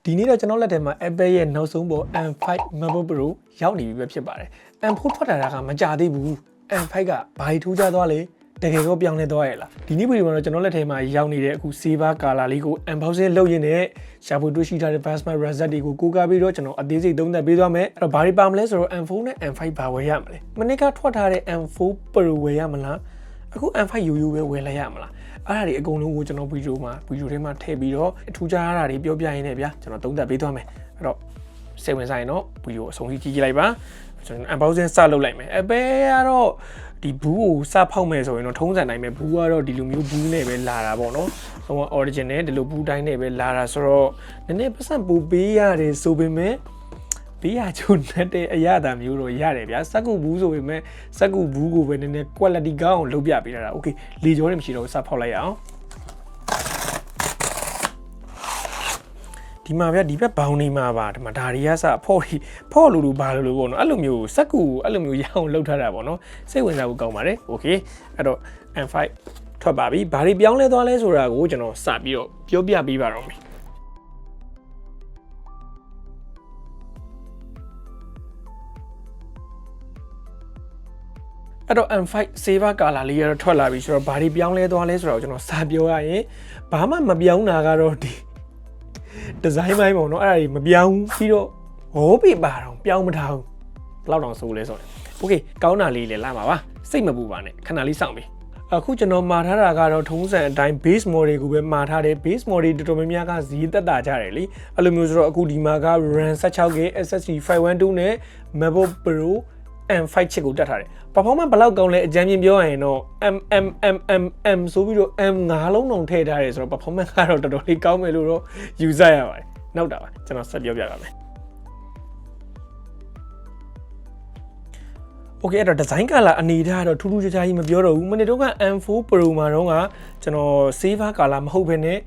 ဒီနေ့တော့ကျွန်တော်လက်ထဲမှာ Apple ရဲ့နောက်ဆုံးပေါ် M5 MacBook Pro ရောက်နေပြီပဲဖြစ်ပါတယ် M4 ထွက်လာတာကမကြသေးဘူး M5 ကဘာထူးခြားသွားလဲတကယ်ကိုပြောင်းလဲသွားရဲ့လားဒီနေ့ဗီဒီယိုမှာတော့ကျွန်တော်လက်ထဲမှာရောက်နေတဲ့အခု Silver Color လေးကို unboxing လုပ်ရင်းနဲ့ရှာဖွေတွေ့ရှိထားတဲ့ Plasma Result တွေကိုကိုးကားပြီးတော့ကျွန်တော်အသေးစိတ်သုံးသပ်ပေးသွားမယ်အဲ့တော့ဘာတွေပါမလဲဆိုတော့ M4 နဲ့ M5 ဘာဝယ်ရမလဲမနေ့ကထွက်ထားတဲ့ M4 Pro ဝယ်ရမလားအခု M5 ရိုးရိုးပဲဝယ်လိုက်ရမလားအဲ့ဒါတွေအကုန်လုံးကိုကျွန်တော်ဗီဒီယိုထဲမှာထည့်ပြီးတော့အထူးခြားတာတွေပြောပြရင်းနဲ့ဗျာကျွန်တော်သုံးသပ်ပေးသွားမယ်အဲ့တော့စိတ်ဝင်စားရင်တော့ဗီဒီယိုအဆုံးထိကြည့်ကြည့်လိုက်ပါကျွန်တော် unboxing စလုပ်လိုက်မယ်အပဲကတော့ဒီဘူးကိုစဖောက်မယ်ဆိုရင်တော့ထုံးစံတိုင်းပဲဘူးကတော့ဒီလိုမျိုးဘူးနဲ့ပဲလာတာပေါ့နော်ဟို original ဒီလိုဘူးတိုင်းနဲ့ပဲလာတာဆိုတော့နည်းနည်းပတ်စံပူပေးရတယ်ဆိုပေမဲ့ဘေးရချုံတဲ့အရာတာမျိုးတော့ရတယ်ဗျာစက်ကူဘူးဆိုပေမဲ့စက်ကူဘူးကိုပဲနည်းနည်း quality ကောင်းအောင်လုပ်ပြပေးတာ okay လေကြောတွေမရှိတော့စဖောက်လိုက်ရအောင်ဒီမှာဗျာဒီဘက်ဘောင်းနေမှာပါဒီမှာဒါတွေကစဖော့လို့ဘာလို့ပေါ့နော်အဲ့လိုမျိုးစက်ကူအဲ့လိုမျိုးရအောင်လုပ်ထားတာပေါ့နော်စိတ်ဝင်စားဖို့ကောင်းပါတယ် okay အဲ့တော့ M5 ထွက်ပါပြီဘာတွေပြောင်းလဲသွားလဲဆိုတာကိုကျွန်တော်စပြီးတော့ပြောပြပေးပါတော့မယ်အဲ့တော့ M5 Silver Color လေးရတော့ထွက်လာပြီဆိုတော့ဘာတွေပြောင်းလဲသွားလဲဆိုတော့ကျွန်တော်စပြောရရင်ဘာမှမပြောင်းတာကတော့ဒီဒီဇိုင်းပိုင်းပေါ့နော်အဲ့ဒါကြီးမပြောင်းပြီးတော့ဟောပေပါတော့ပြောင်းမထားဘူးဘယ်လောက်တောင်ဆိုးလဲဆိုတော့ okay ကောင်းတာလေးလည်းလာပါပါစိတ်မပူပါနဲ့ခဏလေးစောင့်ပြီအခုကျွန်တော်မှာထားတာကတော့ထုံးစံအတိုင်း base model ကိုပဲမှာထားတယ် base model တော်တော်များများကဈေးသက်သာကြတယ်လေအဲ့လိုမျိုးဆိုတော့အခုဒီမှာက RAM 16GB SSD 512နဲ့ MacBook Pro M5 ချစ်ကိုတက်ထားတယ် performance ဘယ်လောက်ကောင်းလဲအကြမ်းမြင်ပြောရရင်တော့ M ဆိုပြီးတော့ M5 လုံးတောင်ထည့်ထားတယ်ဆိုတော့ performance ကတော့တော်တော်လေးကောင်းမယ်လို့တော့ယူဆရပါတယ်နောက်တာပါကျွန်တော်ဆက်ပြောပြပါမယ် okay အဲ့တော့ design color အနေထားကတော့ထူးထူးခြားခြားကြီးမပြောတော့ဘူးမနေ့တုန်းက M4 Pro မှာတော့ကကျွန်တော် silver color မဟုတ်ဘဲနဲ့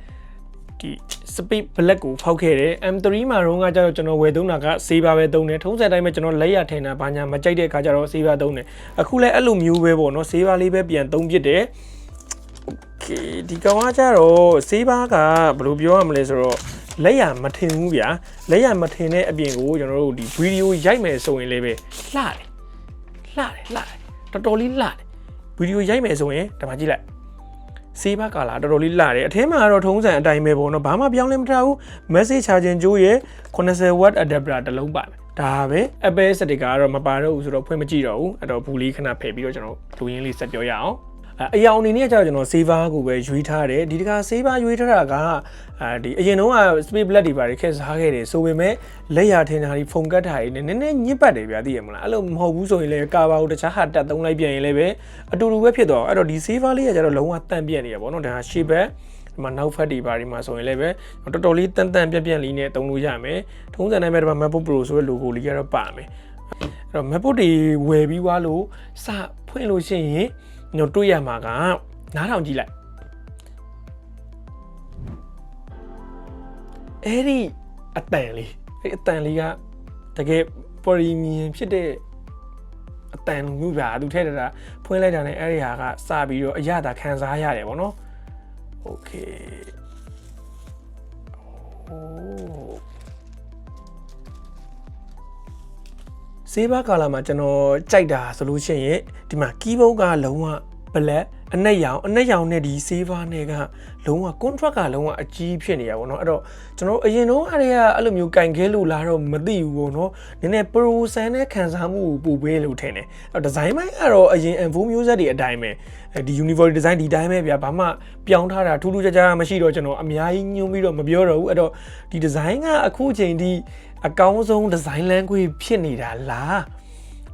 ဒီ speed black ကိုဖောက်ခဲ့တယ် M3 မှာတော့ကကျတော့ကျွန်တော်ဝယ်သုံးတာက silver ပဲသုံးတယ်ထုံးစံတိုင်းပဲကျွန်တော်လက်ရထင်တာဘာညာမကြိုက်တဲ့အခါကျတော့ silver သုံးတယ်အခုလည်းအဲ့လိုမျိုးပဲပေါ့နော် silver လေးပဲပြန်သုံးဖြစ်တယ် okay ဒီကောင်ကကျတော့ silver ကဘယ်လိုပြောရမလဲဆိုတော့လက်ရမထင်ဘူးဗျာလက်ရမထင်တဲ့အပြင်ကိုကျွန်တော်တို့ဒီဗီဒီယိုရိုက်မယ်ဆိုရင်လည်းပဲလှတယ်တော်တော်လေးလှတယ်ဗီဒီယိုရိုက်မယ်ဆိုရင်ဒါမှကြည့်လိုက်Silver Color တော်တော်လေးလှတယ်အထဲမှာကတော့ထုံးစံအတိုင်းပဲပေါ့နော်ဘာမှပြောင်းလဲမထားဘူး message charging ကြိုးရဲ့ 80W adapter တစ်လုံးပါတယ်ဒါပဲ Apple sticker ကတော့မပါတော့ဘူးဆိုတော့ဖွင့်မကြည့်တော့ဘူးအဲ့တော့ဘူးလေးခဏဖယ်ပြီးတော့ကျွန်တော်လူရင်းလေးဆက်ပြောရအောင်အရာအနေနဲ့ကျတော့ကျွန်တော် Silver ကိုပဲရွေးထားတယ်ဒီတခါ Silver ရွေးထားတာကဒီအရင်တုန်းက Space Black တွေပါခက်စားခဲ့တယ်ဆိုပေမဲ့လက်ရထင်တာဒီဖုန်ကတ်တာတွေနည်းနည်းညစ်ပတ်တယ်ဗျာသိရမလားအဲ့လိုမဟုတ်ဘူးဆိုရင်လည်းကာဘာကိုတခြားဟာတက်သုံးလိုက်ပြန်ရင်လည်းပဲအတူတူပဲဖြစ်တော့အဲ့တော့ဒီ Silver လေးကကျတော့လုံးဝတန့်ပြန့်နေရပေါ့နော်ဒါဟာ shape ပဲဒီမှာနောက်ဖက်တွေပါဒီမှာဆိုရင်လည်းပဲတော်တော်လေးတန့်ပြန့်လေးနဲ့သုံးလို့ရမယ်ထုံးစံတိုင်းပဲဒီမှာ MacBook Pro ဆိုတဲ့ logo လေးကတော့ပါမယ်အဲ့တော့ MacBook တွေဝယ်ပြီးွားလို့စဖွင့်လို့ရှိရင်ညိုတွေ့ရမှာကနားထောင်ကြည့်လိုက်အဲ့ဒီအတန်လေးကတကယ်ပရီမီယံဖြစ်တဲ့အတန်မျိုးပါသူထည့်တာဖွင့်လိုက်တာနဲ့အဲ့ဒီဟာကစပြီးတော့အရသာခံစားရတယ်ပေါ့နော်โอเคSilver Color မှာကျွန်တော်ကြိုက်တာဆိုလို့ရှိရင်ဒီမှာ keyboard ကလုံးဝ black အနက်ရောင်နဲ့ဒီ silver နဲ့ကလုံးဝ contrast ကလုံးဝအကြီးဖြစ်နေရပါတော့အဲ့တော့ကျွန်တော်အရင်တော့အဲ့လိုမျိုးကင်ခဲလို့လာတော့မသိဘူးပေါ့နော်နည်းနည်း pro ဆန်တဲ့ခံစားမှုကိုပို့ပေးလို့ထင်တယ်အဲ့တော့ design ပိုင်းကတော့အရင် M4 မျိုးဆက်တွေအတိုင်းပဲဒီ universal design ဒီတိုင်းပဲဗျာဘာမှပြောင်းထားတာထူးထူးခြားခြားမရှိတော့ကျွန်တော်အများကြီးညွှန်းပြီးတော့မပြောတော့ဘူးအဲ့တော့ဒီ design ကအခုချိန်ထိအကောင်းဆုံး design language ဖြစ်နေတာလား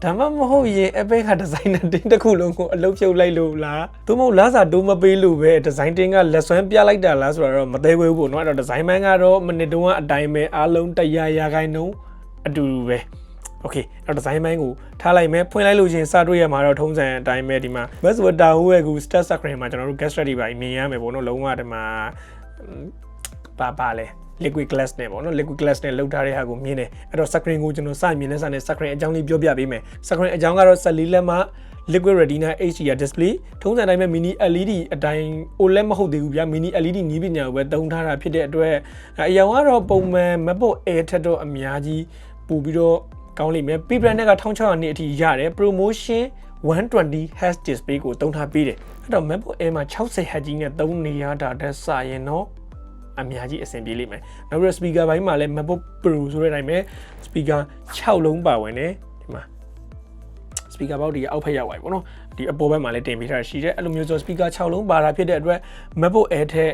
ဒါမှမဟုတ်ရင် Apple က designer တင်းတစ်ခုလုံးကိုအလုပ်ဖြုတ်လိုက်လို့လားသို့မဟုတ်လားစာတိုးမပေးလို့ပဲ design တင်းကလက်စွမ်းပြလိုက်တာလားဆိုတော့မသေးဘူးပေါ့နော်အဲ့တော့ design man ကတော့မနစ်တုန်းကအတိုင်းပဲအားလုံး100%အတူတူပဲ okay အဲ့တော့ design man ကိုထားလိုက်မယ်ဖွင့်လိုက်လို့ရှင်စတွေ့ရမှာတော့ထုံးစံအတိုင်းပဲဒီမှာ password တာဟိုရဲ့ကို stat screen မှာကျွန်တော်တို့ guest ready ပါမြင်ရမယ်ပေါ့နော်လုံးဝဒီမှာပါလဲ liquid glass နဲ့ပေါ့နော် liquid glass နဲ့လောက်ထားတဲ့ဟာကိုမြင်တယ်အဲ့တော့ screen ကိုကျွန်တော်စမြင်တဲ့စာနဲ့ screen အကြောင်းလေးပြောပြပေးမယ် screen အကြောင်းကတော့14လက်မှ liquid retina HDR display ထုံးစံတိုင်းပဲ mini LED အတိုင်း OLED မဟုတ်သေးဘူးဗျာ mini LED နည်းပညာကိုပဲသုံးထားတာဖြစ်တဲ့အတွက်အရောင်ကတော့ပုံမှန် MacBook Air ထက်တော့အများကြီးပို့ပြီးတော့ကောင်းလိမ့်မယ် P brand က1600နှစ်အထိရတယ် promotion 120Hz display ကိုသုံးထားပေးတယ်အဲ့တော့ MacBook Air မှာ 60Hz ကြီးနဲ့သုံးနေရတာတက်စရင်တော့အများကြီးအဆင်ပြေလိမ့်မယ်နောက်ပြီး speaker ဘိုင်းမှာလည်း MacBook Pro ဆိုတဲ့အတိုင်းပဲ speaker 6 လုံးပါဝင်တယ်ဒီမှာ speaker ဘောက်ဒီအောက်ဖက်ရောက်သွားပြီပေါ့နော်ဒီအပေါ်ဘက်မှာလည်းတင်ပေးထားရှိတယ်အဲ့လိုမျိုးဆို speaker 6 လုံးပါတာဖြစ်တဲ့အတွက် MacBook Air ထက်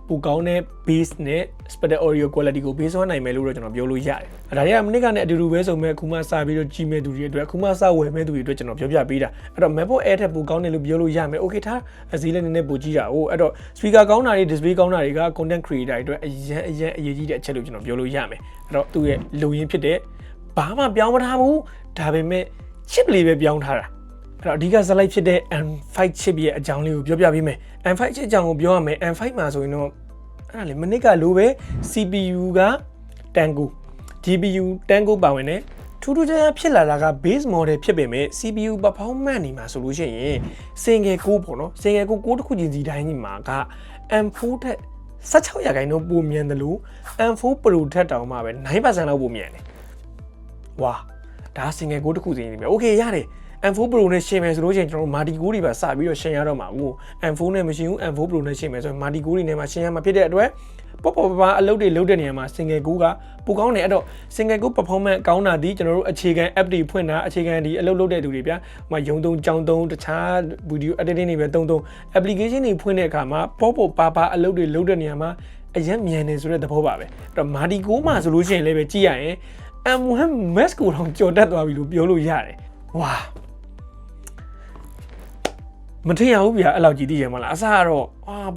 ပိုကောင်းတဲ့ bass နဲ့ spatial audio quality ကို base နိုင်မယ်လို့တော့ကျွန်တော်ပြောလို့ရတယ်။ဒါတွေကမနစ်ကနဲ့အတူတူပဲဆိုမဲ့အခုမှစပြီးတော့ကြီးမဲ့သူတွေအတွက်အခုမှစဝယ်မဲ့သူတွေအတွက်ကျွန်တော်ပြောပြပေးတာ။အဲ့တော့ MacBook Air ထက်ပိုကောင်းတယ်လို့ပြောလို့ရမယ်။ Okay ထားအစည်းလည်းနည်းနည်းပိုကြီးတာ။အဲ့တော့ speaker ကောင်းတာတွေ display ကောင်းတာတွေက content creator တွေအတွက်အရင်အရေးကြီးတဲ့အချက်လို့ကျွန်တော်ပြောလို့ရမယ်။အဲ့တော့သူ့ရဲ့လူရင်းဖြစ်တဲ့ဘာမှပြောင်းမထားဘူး။ဒါပေမဲ့ chip လေးပဲပြောင်းထားတာ။အဲ့တော့အဓိက slide ဖြစ်တဲ့ M5 chip ရဲ့အကြောင်းလေးကိုပြောပြပေးမယ်။ M5 chip အကြောင်းကိုပြောရမယ်။ M5 မှာဆိုရင်တော့အဲ့ဒါလေမနစ်ကလိုပဲ CPU က Tango GPU Tango ပါဝင်တယ်ထူးထူးခြားခြားဖြစ်လာတာက base model ဖြစ်ပေမဲ့ CPU performance နေမှာဆိုလို့ရှိရင် single core ပေါ့နော် single core 6တစ်ခုချင်းစီတိုင်းညီမှာက M4 ထက်16ရာခိုင်နှုန်းပိုမြန်တယ်လို့ M4 Pro ထက်တောင်မှပဲ 9% လောက်ပိုမြန်တယ်ဝါဒါ single core တစ်ခုစီနေပြီ okay ရတယ်M4 Pro နဲ့ရှင်းမယ်ဆိုလို့ရှိရင်ကျွန်တော်တို့ Multi Core တွေပါစပြီးတော့ရှင်းရတော့မှာဟို M4 နဲ့မရှင်းဘူး M4 Pro နဲ့ရှင်းမယ်ဆိုရင် Multi Core တွေနဲ့မှရှင်းရမှာဖြစ်တဲ့အတွက်ပေါ့ပါအလုပ်တွေလုပ်တဲ့နေရာမှာ Single Core ကပိုကောင်းတယ်အဲ့တော့ Single Core performance ကောင်းတာဒီကျွန်တော်တို့အခြေခံ app တွေဖွင့်တာအခြေခံဒီအလုပ်လုပ်တဲ့သူတွေဗျာဟိုရုံသုံးကြောင်းသုံးတခြား video editing တွေပဲသုံး application တွေဖွင့်တဲ့အခါမှာပေါ့ပါအလုပ်တွေလုပ်တဲ့နေရာမှာအရင်မြန်နေဆိုတဲ့သဘောပါပဲအဲ့တော့ Multi Core မှာဆိုလို့ရှိရင်လည်းပဲကြည့်ရရင် M1 Max ကိုတော့ကြော်တက်သွားပြီလို့ပြောလို့ရတယ်ဝါမထင်ရဘူးဗျာအဲ့လောက်ကြည့်သိရမလားအစကတော့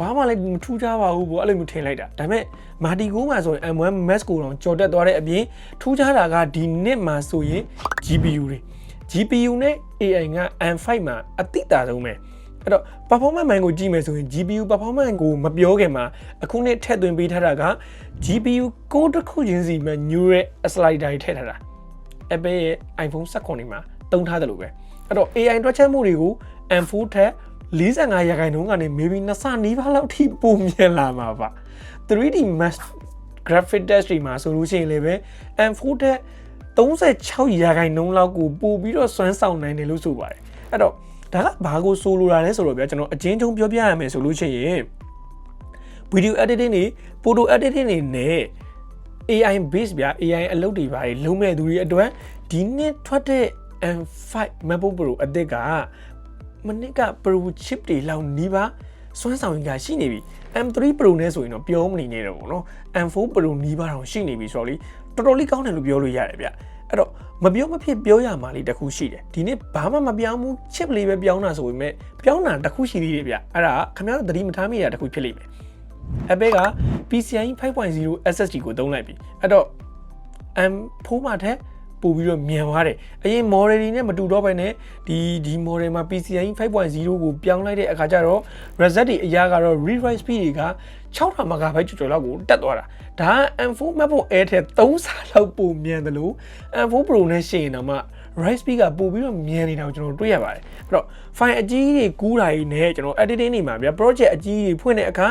ဘာမှလည်းမထူးခြားပါဘူးပေါ့အဲ့လိုမျိုးထင်လိုက်တာဒါပေမဲ့မာတီကိုမှာဆိုရင် M1 Max ကိုတော့ကြော်တက်သွားတဲ့အပြင်ထူးခြားတာကဒီနှစ်မှာဆိုရင် GPU တွေ GPU နဲ့ AI က M5 မှာအတိအတာဆုံးပဲအဲ့တော့ performance မှန်ကိုကြည့်မယ်ဆိုရင် GPU performance ကိုမပြောခင်မှာအခုနှစ်ထည့်သွင်းပေးထားတာက GPU ကိုတစ်ခုချင်းစီမှာ neural slider တွေထည့်ထားတာ Apple ရဲ့ iPhone 16မှာတုံးထားတယ်လို့ပဲအဲ့တော့ AI တွက်ချက်မှုတွေကို M4 ထက်45ရာခိုင်နှုန်းကနေ maybe 2ဆနီးပါးလောက်ထိပိုမြန်လာမှာပါ 3D Max Graphic Test တွေမှာဆိုလို့ရှိရင်လည်းပဲ M4 ထက်36ရာခိုင်နှုန်းလောက်ကိုပို့ပြီးတော့စွမ်းဆောင်နိုင်တယ်လို့ဆိုပါတယ်အဲ့တော့ဒါကဘာကိုဆိုလိုတာလဲဆိုတော့ဗျာကျွန်တော်အချင်းချင်းပြောပြရမယ်ဆိုလို့ရှိရင် video editing တွေ photo editing တွေနဲ့ AI base ဗျာ AI အလုပ်တွေပါလုံးမဲ့သူတွေအတွက်ဒီနှစ်ထွက်တဲ့ M5 MacBook Pro အသစ်ကမနစ်က Pro chip တွေလောက်နီးပါစွမ်းဆောင်ရည်ကရှိနေပြီ M3 Pro နဲ့ဆိုရင်တော့ပြောမနေနဲ့တော့ဗောနော် M4 Pro နီးပါတော့ရှိနေပြီဆိုတော့လေတော်တော်လေးကောင်းတယ်လို့ပြောလို့ရတယ်ဗျအဲ့တော့မပြောမဖြစ်ပြောရမှာလေးတစ်ခုရှိတယ်ဒီနေ့ဘာမှမပြောင်းဘူး chip လေးပဲပြောင်းတာဆိုပေမဲ့ပြောင်းတာတစ်ခုရှိသေးတယ်ဗျအဲ့ဒါခင်ဗျားတို့သတိမထားမိတာတစ်ခုဖြစ်လိမ့်မယ် Apple က PCIe 5.0 SSD ကိုသုံးလိုက်ပြီအဲ့တော့ M4 မှာထက်ပို့ပြီးတော့မြန်သွားတယ်အရင် model တွေနဲ့မတူတော့ဘဲနဲ့ဒီ model မှာ PCIe 5.0 ကိုပြောင်းလိုက်တဲ့အခါကျတော့ reset တွေအရာကတော့ read write speed တွေက6000 MB ကျော်ကျော်လောက်ကိုတက်သွားတာဒါက M4 MacBook Air ထက်3ဆလောက်ပိုမြန်တယ်လို့ M4 Pro နဲ့ရှင်းရင်တော့မှ write speed ကပို့ပြီးတော့မြန်နေတာကိုကျွန်တော်တွေ့ရပါတယ်အဲ့တော့ file အကြီးကြီးတွေကူးတာတွေနဲ့ကျွန်တော် editing တွေမှာဗျာ project အကြီးကြီးဖွင့်တဲ့အခါ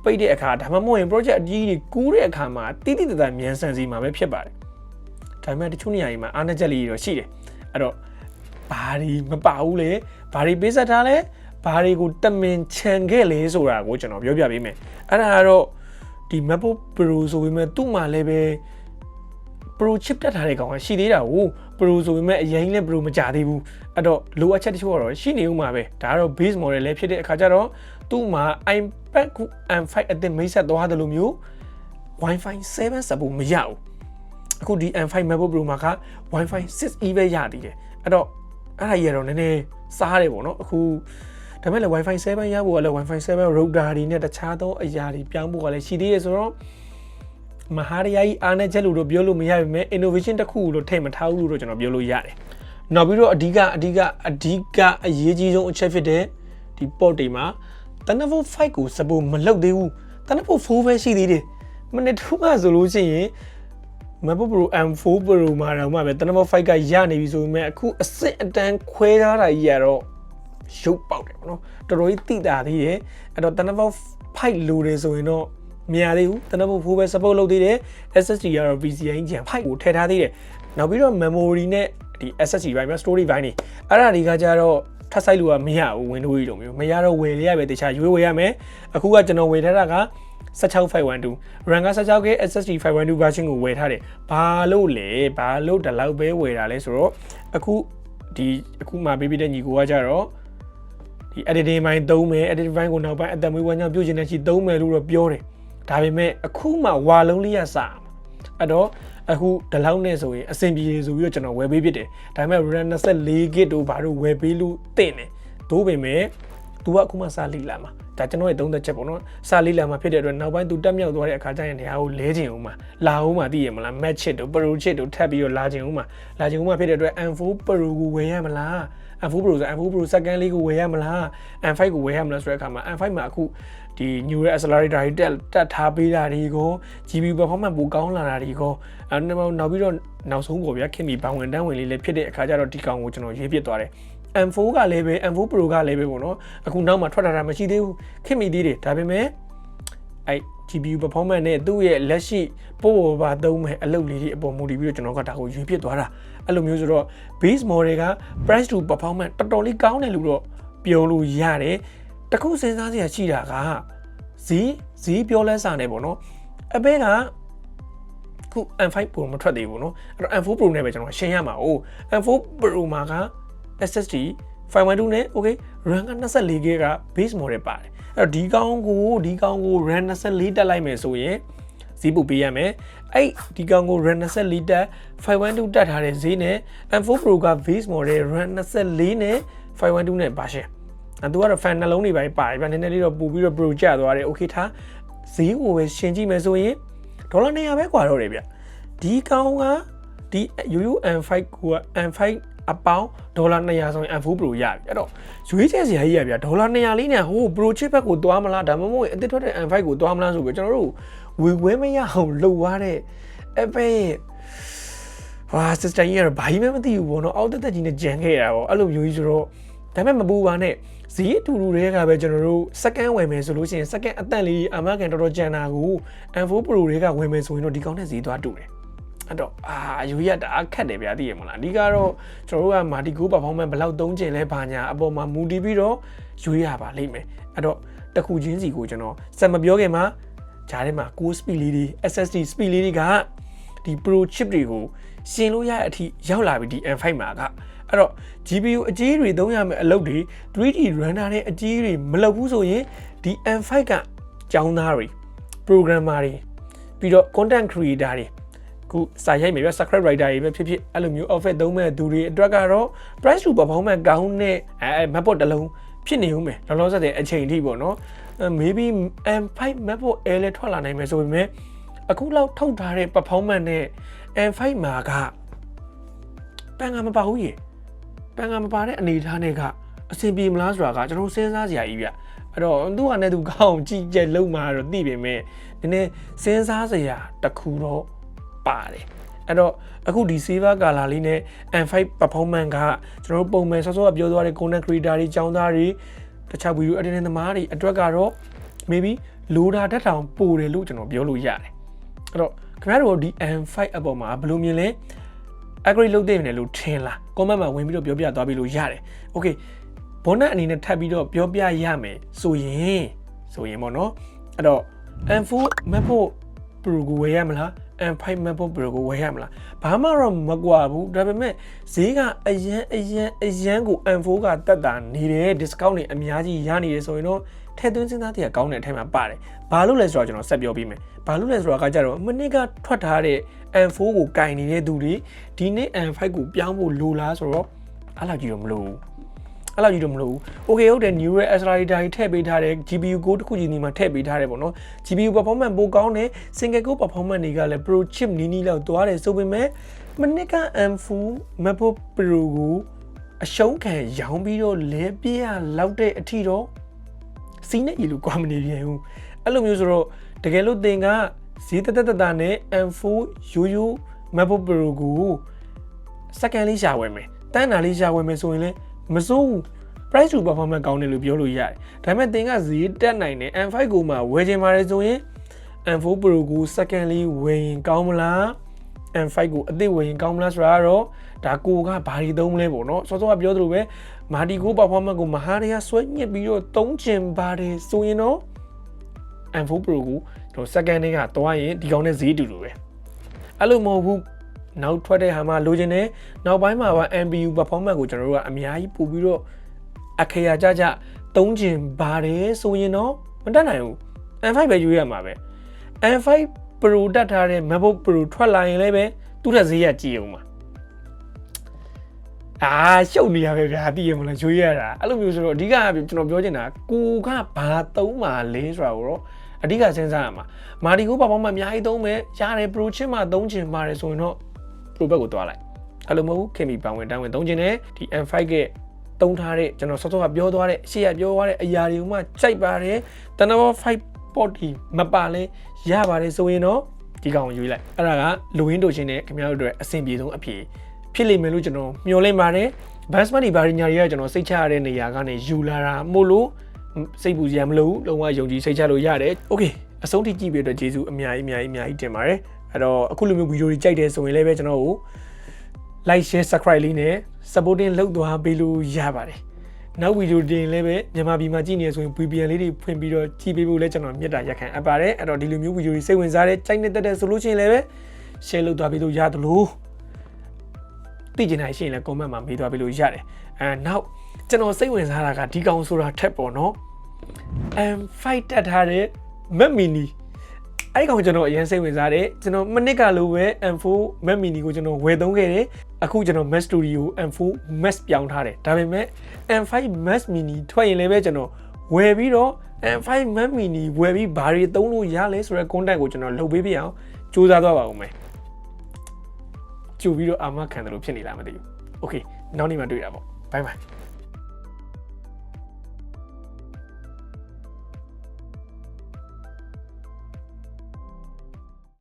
ပိတ်တဲ့အခါဒါမှမဟုတ်ရင် project အကြီးကြီးကူးတဲ့အခါမှာတိတိတတ်မြန်ဆန်စီမှာပဲဖြစ်ပါတယ်ဒါပေမဲ့တချို့နေရာတွေမှာအားနည်းချက်လေးတွေတော့ရှိတယ်အဲ့တော့ဘာတွေမပါဘူးလေဘာတွေပေးဆက်ထားလဲဘာတွေကိုတမင်ချန်ခဲ့လဲဆိုတာကိုကျွန်တော်ပြောပြပေးမယ်အဲ့ဒါကတော့ဒီ MacBook Pro ဆိုပေမဲ့သူ့မှာလည်းပဲ Pro chip တက်ထားတဲ့ကောင်ကရှိသေးတာကို Pro ဆိုပေမဲ့အရင်လည်း Pro မကြသေးဘူးအဲ့တော့လိုအပ်ချက်တချို့ကတော့ရှိနေဦးမှာပဲဒါကတော့ base model လည်းဖြစ်တဲ့အခါကျတော့သူ့မှာ iPad M5 အသစ်မိတ်ဆက်သွားတယ်လို့မျိုး Wi-Fi 7 support မရဘူးအခုဒီ M5 MacBook Pro မှာက Wi-Fi 6E ပဲရသေးတယ်အဲ့တော့အဲ့ဒါကြီးကတော့နည်းနည်းစားတယ်ပေါ့နော်အခုဒါပေမဲ့လည်း Wi-Fi 7 ရဖို့ကလည်း Wi-Fi 7 router တွေနဲ့တခြားသောအရာတွေပြောင်းဖို့ကလည်းရှိသေးတယ်ဆိုတော့မဟာရယာကြီးအားနဲ့ချက်လို့တော့ပြောလို့မရပါဘူး innovation တစ်ခုလို့ထည့်မထားဘူးလို့တော့ကျွန်တော်ပြောလို့ရတယ်နောက်ပြီးတော့အဓိကအရေးကြီးဆုံးအချက်ဖြစ်တဲ့ဒီ port တွေမှာ Thunderbolt 5ကို support မလုပ်သေးဘူး Thunderbolt 4ပဲရှိသေးတယ် မနေ့တုန်းကဆိုလို့ရှိရင် MacBook Pro M4 Pro မှာတော့မှပဲ Thunderbolt 5ကရနေပြီဆိုပေမဲ့အခုအစစ်အတန်းခွဲထားတာကြီးကတော့ရုပ်ပေါက်တယ်ပေါ့နော်တော်တော်ကြီးတိတာသေးတယ်အဲ့တော့ Thunderbolt 5လိုတယ်ဆိုရင်တော့မရသေးဘူး Thunderbolt 4ပဲ support လုပ်သေးတယ် SSD ကတော့ PCIe Gen 5ကိုထည့်ထားသေးတယ်နောက်ပြီးတော့ memory နဲ့ဒီ SSD ဘိုင်းမှာ story ဘိုင်းနေအဲ့ဒါတွေကကြတော့ထပ်ဆိုင်လို့ကမရဘူး Windows ကြီးလိုမျိုးမရတော့ဝယ်ရပဲတခြားရွေးဝယ်ရမယ်အခုကကျွန်တော်ဝယ်ထားတာက16512 RAM က 16GB SSD 512 version ကိုဝယ်ထားတယ်ဘာလို့လဲဘာလို့ဒီလောက်ပဲဝယ်တာလဲဆိုတော့အခုမှပေးပြတဲ့ညီကိုကကြတော့ဒီ editing ဘိုင်းသုံးမယ် editing ဘိုင်းကိုနောက်ပိုင်းအသက်မွေးဝမ်းကြောင်းပြုတ်ချင်တဲ့ချီသုံးမယ်လို့တော့ပြောတယ်ဒါပေမဲ့အခုမှဝါလုံးလေးရစအဲ့တော့အခုဒီလောက်နဲ့ဆိုရင်အဆင်ပြေဆိုပြီးတော့ကျွန်တော်ဝယ်ပေးဖြစ်တယ်ဒါပေမဲ့ RAM 24GB တို့ဘာလို့ဝယ်ပေးလို့တင့်တယ်သို့ပေမဲ့ तू ကအခုမှစလိလာမှာဒါကျွန်တော်ရဲ့သုံးသက်ချက်ပေါ့နော်စလိလာမှာဖြစ်တဲ့အတွက်နောက်ပိုင်း तू တက်မြောက်သွားတဲ့အခါကျရင်တရားကိုလဲချင်အောင်မှာလာအောင်မှာသိရမလား match ချစ်တို့ pro ချစ်တို့ထပ်ပြီးတော့လာချင်အောင်မှာဖြစ်တဲ့အတွက် M4 Pro ကိုဝယ်ရမလား M4 Pro ဆို M4 Pro second လေးကိုဝယ်ရမလား M5 ကိုဝယ်ရမလားဆိုတဲ့အခါမှာ M5 မှာအခုဒီ new accelerator တွေတက်ထားပေးတာတွေကို GPU performance ပိုကောင်းလာတာတွေကိုနောက်ပြီးတော့နောက်ဆုံးပေါ့ဗျာခင်ဗျဘာဝင်တန်းဝင်လေးလည်းဖြစ်တဲ့အခါကျတော့ဒီကောင်ကိုကျွန်တော်ရွေးပြစ်သွားတယ်M4 ကလည်းပဲ M4 Pro ကလည်းပဲပေါ့နော်အခုနောက်မှထွက်လာတာမရှိသေးဘူးခင်မိသေးတယ်ဒါပေမဲ့အဲ့ GPU performance နဲ့သူ့ရဲ့လက်ရှိပို့ပါသုံးမဲ့အလုပ်လေးတွေအပေါ်မူတည်ပြီးတော့ကျွန်တော်ကဒါကိုရွေးပြစ်သွားတာအဲ့လိုမျိုးဆိုတော့ base model က price to performance တော်တော်လေးကောင်းတယ်လို့တော့ပြောလို့ရတယ်တခုစဉ်းစားစရာရှိတာကဈေးပြောလဲစားနေပေါ့နော်အပဲကခု M5 Pro မထွက်သေးဘူးနော်အဲ့တော့ M4 Pro နဲ့ပဲကျွန်တော်ရှင်းရမှာ哦 M4 Pro မှာကSSD 512နဲ့ okay RAM က 24GB က base model ပါတယ်အဲ့တော့ဒီကောင်ကို RAM 24တက်လိုက်မယ်ဆိုရင်ဈေးပိုပေးရမယ်အဲ့ဒီကောင်ကို RAM 24တက်512တက်ထားတဲ့ဈေးနဲ့ M4 Pro က base model RAM 24နဲ့512နဲ့ပါရှင်းအဲ့သူကတော့ fan နှလုံးတွေပဲပါတယ်ဗျနည်းနည်းလေးတော့ပို့ပြီးတော့ Pro ကျသွားတယ် okay ထားဈေးကိုပဲရှင်းကြည့်မယ်ဆိုရင်ဒေါ်လာ200ပဲกว่าတော့တယ်ဗျဒီကောင်ကဒီ UU M5 ကိုက M5အပေါင်းဒေါ်လာ200ဆိုရင် M4 Pro ရပြီအဲ့တော့ရွေးချယ်စရာကြီးရဗျာဒေါ်လာ200လေးနဲ့ဟို Pro chip ဘက်ကိုသွားမလားဒါမှမဟုတ်အသစ်ထွက်တဲ့ M5 ကိုသွားမလားဆိုပြီးကျွန်တော်တို့ဝေခွဲမရအောင်လှုပ်သွားတဲ့အပဲဟာ system ကြီးကတော့ဘာကြီးမှမသိဘူးပေါ့နော်အောက်တက်ကြီးနဲ့ကြံခဲ့တာပေါ့အဲ့လိုမျိုးကြီးဆိုတော့ဒါပေမဲ့မပူပါနဲ့ဈေးအတူတူတွေကပဲကျွန်တော်တို့ second ဝယ်မယ်ဆိုလို့ရှိရင် second အသက်လေးအမကန်တော်တော်ကြံတာကို M4 Pro တွေကဝယ်မယ်ဆိုရင်တော့ဒီကောင်းတဲ့ဈေးသွားတူတယ်အဲ့တော့ယူရတာအခက်တယ်ဗျာသိရမလားအဓိကတော့ကျွန်တော်တို့ကမာတီကို performance ဘယ်လောက်သုံးကျင်လဲဘာညာအပေါ်မှာမူတည်ပြီးတော့ရွေးရပါလိမ့်မယ်အဲ့တော့တခုချင်းစီကိုကျွန်တော်စက်မပြောခင်မှာဂျားထဲမှာcore speed လေးတွေ SSD speed လေးတွေကဒီ Pro chip တွေကိုရှင်လို့ရတဲ့အထိရောက်လာပြီဒီ M5 မှာကအဲ့တော့ GPU အကြီးတွေသုံးရမယ့်အလုပ်တွေ 3D render နဲ့အကြီးတွေမလုပ်ဘူးဆိုရင်ဒီ M5 ကကျောင်းသားတွေ programmer တွေပြီးတော့ content creator တွေခုစာရိုက်မယ်ဗျ script writer တွေပဲဖြစ်ဖြစ်အဲ့လိုမျိုး office သုံးမဲ့သူတွေအတွက်ကတော့ price to performance ကောင်းတဲ့MacBook တစ်လုံးဖြစ်နေဦးမယ်လောလောဆယ်တဲ့အချိန်ထိပေါ့နော် maybe M5 MacBook Air လည်းထွက်လာနိုင်မယ်ဆိုပေမဲ့အခုလောက်ထုတ်ထားတဲ့ performance နဲ့ M5 မှာကပန်ကမပါဘူးရေပန်ကမပါတဲ့အနေထားနဲ့ကအဆင်ပြေမလားဆိုတာကကျွန်တော်စဉ်းစားစရာကြီးဗျအဲ့တော့သူ့ဟာနဲ့သူကောင်းကြည့်ကြလုံးမှာတော့သိပေမဲ့နည်းနည်းစဉ်းစားစရာတစ်ခုတော့ပါတယ်အဲ့တော့အခုဒီ silver color လေးနဲ့ M5 performance ကကျွန်တော်တို့ပုံမှန်ဆော့ဆော့ပြောသွားတဲ့ content creator တွေကျောင်းသားတွေတခြား video editing သမားတွေအတွက်ကတော့ maybe လိုတာတက်တောင်ပိုတယ်လို့ကျွန်တော်ပြောလို့ရတယ်အဲ့တော့ခင်ဗျားတို့ဒီ M5 အပေါ်မှာဘယ်လိုမြင်လဲ upgrade လုပ်သေးတယ်လို့ထင်လား comment မှာဝင်ပြီးတော့ပြောပြသွားပြီးလို့ရတယ် okay ဘောနက်အနေနဲ့ထပ်ပြီးတော့ပြောပြရမယ်ဆိုရင်ပေါ့နော်အဲ့တော့ M4 MacBook Pro ကိုဝယ်ရမလား M5 MacBook Pro ကိုဝယ်ရမလားဘာမှတော့မကွာဘူးဒါပေမဲ့ဈေးကအရန်ကို M4 ကတက်တာနေတယ် discount တွေအများကြီးရနေတယ်ဆိုရင်တော့ထည့်သွင်းစဉ်းစားတရားကောင်းတဲ့အထက်မှာပါတယ်ဘာလို့လဲဆိုတော့ကျွန်တော်ဆက်ပြောပေးမယ်ဘာလို့လဲဆိုတော့ကကြတော့မနစ်ကထွက်ထားတဲ့ M4 ကိုကင်နေတဲ့သူတွေဒီနေ့ M5 ကိုပြောင်းဖို့လိုလားဆိုတော့အဲ့လောက်ကြီးတော့မလိုဘူးokay ဟုတ်တယ် neural accelerator တွေထည့်ပေးထားတယ် GPU core တစ်ခုချင်းဒီမှာထည့်ပေးထားတယ်ပေါ့နော် GPU performance ပိုကောင်းတယ် single core performance တွေကလည်း Pro chip နီးလောက်သွားတယ်ဆိုပေမဲ့မနစ်က M4 MacBook Pro ကိုအရှုံးခံရောင်းပြီးတော့လဲပြရလောက်တဲ့အထိတော့စီးနဲ့ရီလိုကွာမနေပြန်ဘူးအဲ့လိုမျိုးဆိုတော့တကယ်လို့သင်က ဈေးတက်နဲ့ M4 UU MacBook Pro ကိုစက္ကန့်လေးရှာဝယ်မယ်တန်းတာလေးရှာဝယ်မယ်ဆိုရင်လည်းမစိုးဘူး price to performance ကောင်းတယ်လို့ပြောလို့ရတယ်ဒါပေမဲ့သင်ကဈေးတက်နိုင်တယ် M5 ကိုမှဝယ်ချင်ပါတယ်ဆိုရင် M4 Pro ကိုစက္ကန့်လေးဝယ်ရင်ကောင်းမလား M5 ကိုအသစ်ဝယ်ရင်ကောင်းမလားဆိုတာကတော့ဒါကိုကဘာတွေသုံးမလဲပေါ့နော်စောစောကပြောသလိုပဲမာတီကို performance ကိုမဟာတွေကဆွဲညစ်ပြီးတော့သုံးချင်ပါတယ်ဆိုရင်တော့ M4 Pro ကိုတော့စက္ကန့်လေးကသွားရင်ဒီကောင်နဲ့ဈေးတူတူပဲအဲ့လိုမဟုတ်ဘူးနောက်ထွက်တဲ့ဟာမှလိုချင်တယ်နောက်ပိုင်းမှာပါ MPU performance ကိုကျွန်တော်တို့ကအများကြီးပို့ပြီးတော့အခရာကြသုံးချင်ပါတယ်ဆိုရင်တော့မတတ်နိုင်ဘူး M5 ပဲယူရမှာပဲ M5 Pro တက်ထားတဲ့ MacBook Pro ထွက်လာရင်လည်းပဲသူ့ထက်ဈေးရကြည့်အောင်ပါရှုပ်နေရပဲဗျာသိရမလားရွေးရတာအဲ့လိုမျိုးဆိုတော့အဓိကကျွန်တော်ပြောချင်တာကိုကဘာသုံးပါလဲဆိုတာကိုတော့အဓိကစဉ်းစားရမှာမာဒီကိုပေါ့မှအများကြီးသုံးမယ်ရတယ် Pro ချင်းမှသုံးချင်ပါတယ်ဆိုရင်တော့ Pro ဘက်ကိုတွားလိုက်အဲ့လိုမဟုတ်ခင်ဗျပန်ဝင်တောင်းဝင်သုံးချင်တယ်ဒီ M5 ကသုံးထားတဲ့ကျွန်တော်စောစောကပြောသွားတဲ့ရှေ့ကပြောသွားတဲ့အရာတွေကိုမှကြိုက်ပါတယ်တနဘော540မပါလဲရပါတယ်ဆိုရင်တော့ဒီကောင်ကိုရွေးလိုက်အဲ့ဒါကလူရင်းတို့ချင်းနဲ့ခင်ဗျားတို့အတွက်အဆင်ပြေဆုံးအဖြစ်ဖြစ်လိမ့်မယ်လို့ကျွန်တော်မျှော်လင့်ပါတယ်ဘတ်စမတ်ဒီဘာရီညာတွေကကျွန်တော်စိတ်ချရတဲ့နေရာကနေယူလာတာမို့လို့စိတ်ပူစရာမလိုဘူးလုံးဝယုံကြည်စိတ်ချလို့ရတယ်โอเคအဆုံးထိကြည့်ပြီးတော့ကျေးဇူးအများကြီးတင်ပါတယ်အဲ့တော့အခုလိုမျိုးဗီဒီယိုတွေကြိုက်တယ်ဆိုရင်လည်းပဲကျွန်တော်ကို like share subscribe လေးနဲ့ supporting လုပ်သွားပေးလို့ရပါတယ်နောက်ဗီဒီယိုတင်လည်းပဲမြန်မာပြည်မှာကြည့်နေရဆိုရင် VPN လေးတွေဖွင့်ပြီးတော့ကြည့်ပေးဖို့လည်းကျွန်တော်မြတ်တာရက်ခံအပ်ပါတယ်အဲ့တော့ဒီလိုမျိုးဗီဒီယိုတွေစိတ်ဝင်စားတဲ့ကြိုက်နေတဲ့ဆိုလို့ရှိရင်လည်းပဲ share လုပ်သွားပေးလို့ရတယ်လို့သိချင်တိုင်းရှိရင်လည်း comment မှာမေးသွားပေးလို့ရတယ်နောက်ကျွန်တော်စိတ်ဝင်စားတာကဒီကောင်ဆိုတာထက်ပေါ့နော်M5 တက်ထားတဲ့ Mac Mini အဲ့ကောင်ကျွန်တော်အရင်စိတ်ဝင်စားတယ်ကျွန်တော်မနစ်ကလိုပဲ M4 Mac Mini ကိုကျွန်တော်ဝယ်သုံးခဲ့တယ်အခုကျွန်တော် Mac Studio M4 Max ပြောင်းထားတယ်ဒါပေမဲ့ M5 Max Mini ထွက်ရင်လည်းပဲကျွန်တော်ဝယ်ပြီးတော့ M5 Mac Mini ဝယ်ပြီးဘာတွေသုံးလို့ရလဲဆိုတဲ့ content ကိုကျွန်တော်လုပ်ပေးပြအောင်စူးစမ်းသွားပါဦးမယ်ကြိုပြီးတော့အာမခံတယ်လို့ဖြစ်နေလားမသိဘူး Okay နောက်နေ့မှတွေ့တာပေါ့ bye bye